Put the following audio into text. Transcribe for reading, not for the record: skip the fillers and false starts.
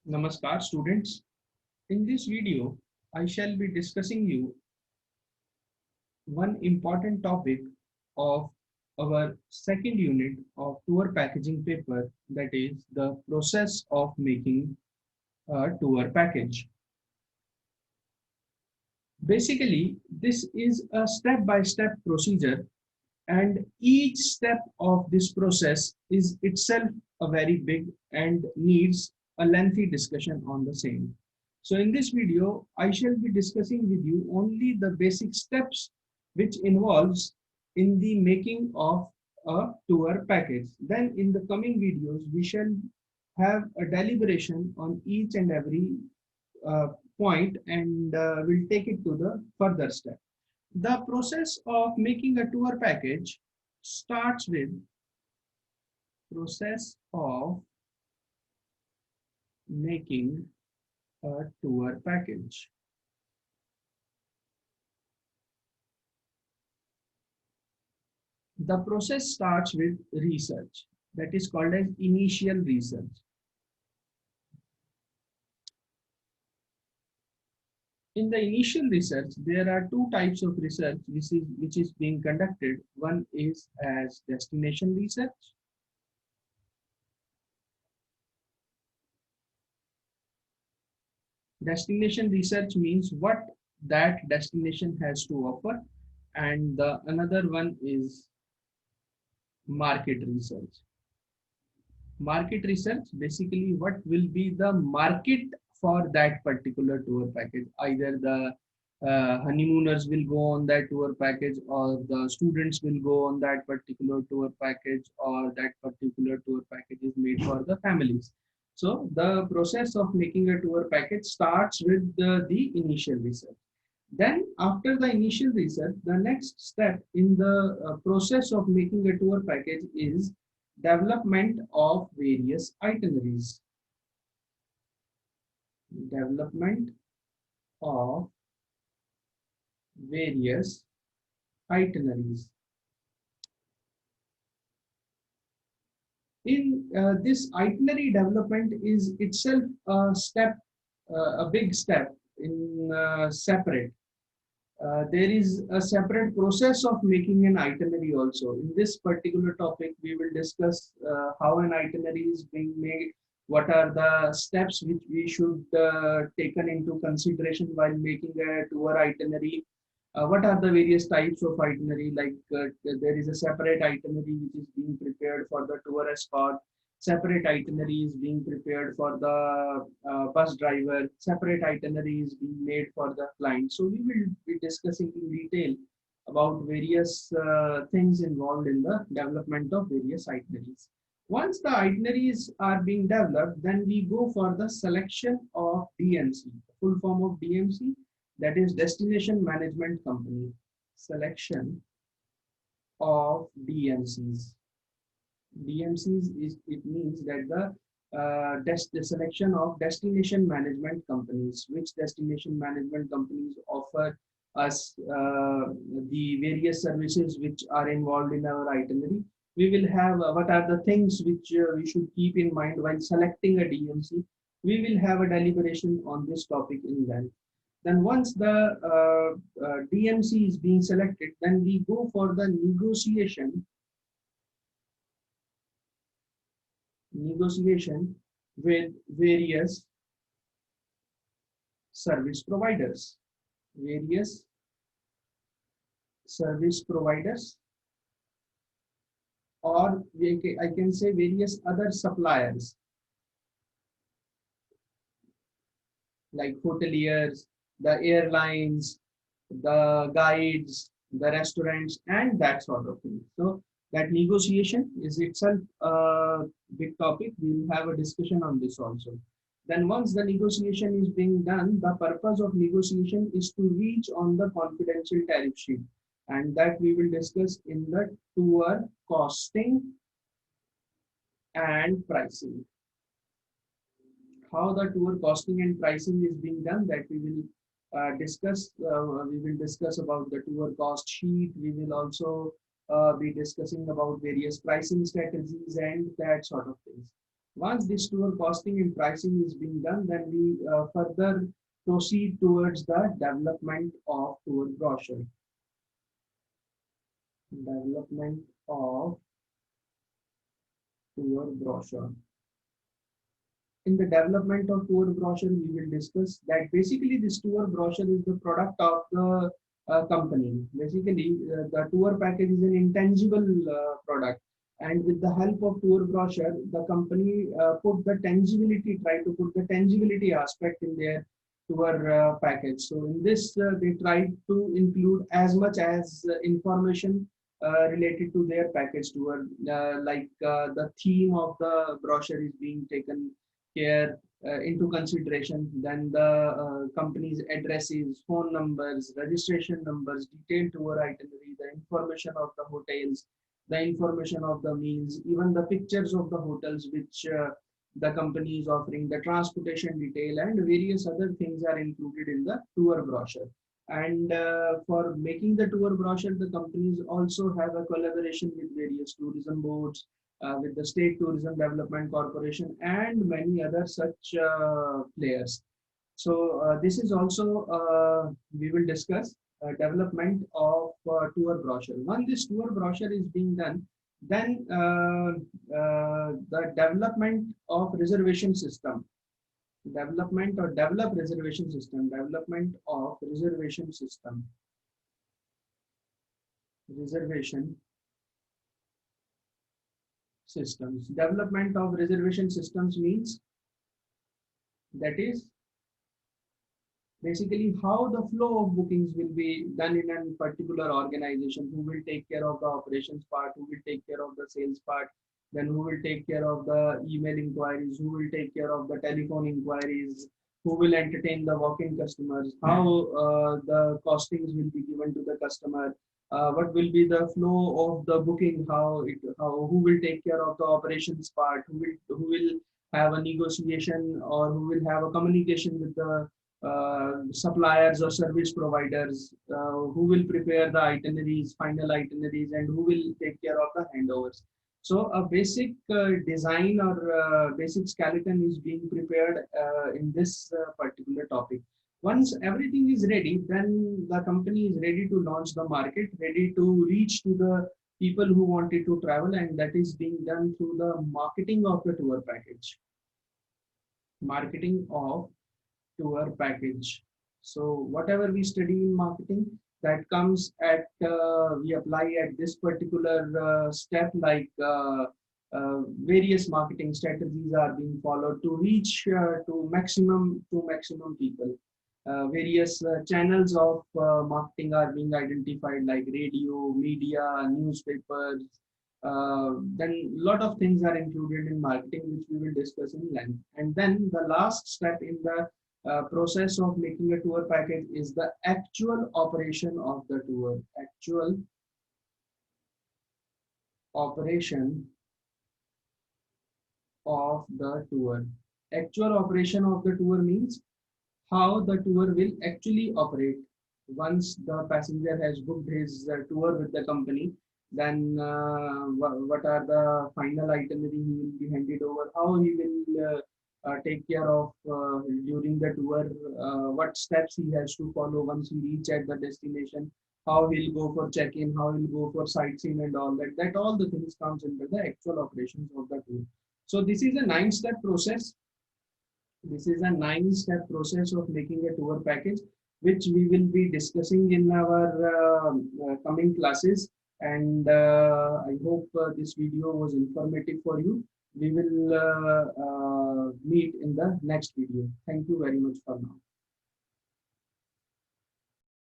Namaskar students. In this video, I shall be discussing you one important topic of our second unit of tour packaging paper, that is the process of making a tour package. Basically, this is a step-by-step procedure, and each step of this process is itself a very big and needs a lengthy discussion on the same. So in this video, I shall be discussing with you only the basic steps which involves in the making of a tour package. Then in the coming videos, we shall have a deliberation on each and every uh, point, and we'll take it to the further step. The process of making a tour package starts with process of making a tour package. The process starts with research, that is called as initial research. In the initial research, there are two types of research which is being conducted. One is as destination research. Destination research means what that destination has to offer, and the another one is market research. Market research, basically what will be the market for that particular tour package. Either the honeymooners will go on that tour package, or the students will go on that particular tour package, or that particular tour package is made for the families. So the process of making a tour package starts with the initial research. Then after the initial research, the next step in the process of making a tour package is development of various itineraries. Development of various itineraries. In this itinerary development is itself a step, a big step in separate. There is a separate process of making an itinerary also. In this particular topic, we will discuss how an itinerary is being made, what are the steps which we should taken into consideration while making a tour itinerary, what are the various types of itinerary, like there is a separate itinerary which is being prepared for the tour escort, separate itinerary is being prepared for the bus driver, separate itinerary is being made for the client. So we will be discussing in detail about various things involved in the development of various itineraries. Once the itineraries are being developed, then we go for the selection of DMC. Full form of DMC, that is Destination Management Company. Selection of DMCs. DMCs is, it means that the selection of destination management companies, which destination management companies offer us the various services which are involved in our itinerary. We will have what are the things which we should keep in mind while selecting a DMC. We will have a deliberation on this topic in length. Then once the DMC is being selected, then we go for the negotiation with various service providers. Various service providers, or I can say various other suppliers like hoteliers, the airlines, the guides, the restaurants, and that sort of thing. So that negotiation is itself a big topic. We'll have a discussion on this also. Then once the negotiation is being done, the purpose of negotiation is to reach on the confidential tariff sheet, and that we will discuss in the tour costing and pricing. How the tour costing and pricing is being done, that we will discuss. We will discuss about the tour cost sheet. We will also be discussing about various pricing strategies and that sort of things. Once this tour costing and pricing is being done, then we further proceed towards the development of tour brochure. Development of tour brochure. In the development of tour brochure, we will discuss that basically this tour brochure is the product of the company. Basically, the tour package is an intangible product. And with the help of tour brochure, the company try to put the tangibility aspect in their tour package. So in this, they try to include as much as information related to their package tour, like the theme of the brochure is being taken care into consideration. Then the company's addresses, phone numbers, registration numbers, detailed tour itinerary, the information of the hotels, the information of the meals, even the pictures of the hotels which the company is offering, the transportation detail, and various other things are included in the tour brochure. And for making the tour brochure, the companies also have a collaboration with various tourism boards, with the State Tourism Development Corporation, and many other such players. So this is also we will discuss development of tour brochure. Once this tour brochure is being done, then the development of reservation system, development or develop reservation system, development of reservation system, reservation systems. Development of reservation systems means that is basically how the flow of bookings will be done in a particular organization, who will take care of the operations part, who will take care of the sales part, then who will take care of the email inquiries, who will take care of the telephone inquiries, who will entertain the walk-in customers, how the costings will be given to the customer, what will be the flow of the booking, who will take care of the operations part, who will have a negotiation or who will have a communication with the suppliers or service providers, who will prepare the itineraries, final itineraries, and who will take care of the handovers. So a basic design or basic skeleton is being prepared in this particular topic. Once everything is ready, then the company is ready to launch the market, ready to reach to the people who wanted to travel, and that is being done through the marketing of the tour package. Marketing of tour package. So whatever we study in marketing, that comes at we apply at this particular step, like various marketing strategies are being followed to reach to maximum people. Various channels of marketing are being identified, like radio, media, newspapers. Then a lot of things are included in marketing, which we will discuss in length. And then the last step in the process of making a tour package is the actual operation of the tour. Actual operation of the tour. Actual operation of the tour means how the tour will actually operate. Once the passenger has booked his tour with the company, then what are the final itinerary he will be handed over, how he will take care of during the tour, what steps he has to follow once he reach at the destination, how he'll go for check-in, how he'll go for sightseeing and all that. That all the things comes into the actual operations of the tour. So this is a 9-step process. This is a 9-step process of making a tour package, which we will be discussing in our coming classes. And I hope this video was informative for you. We will meet in the next video. Thank you very much for now.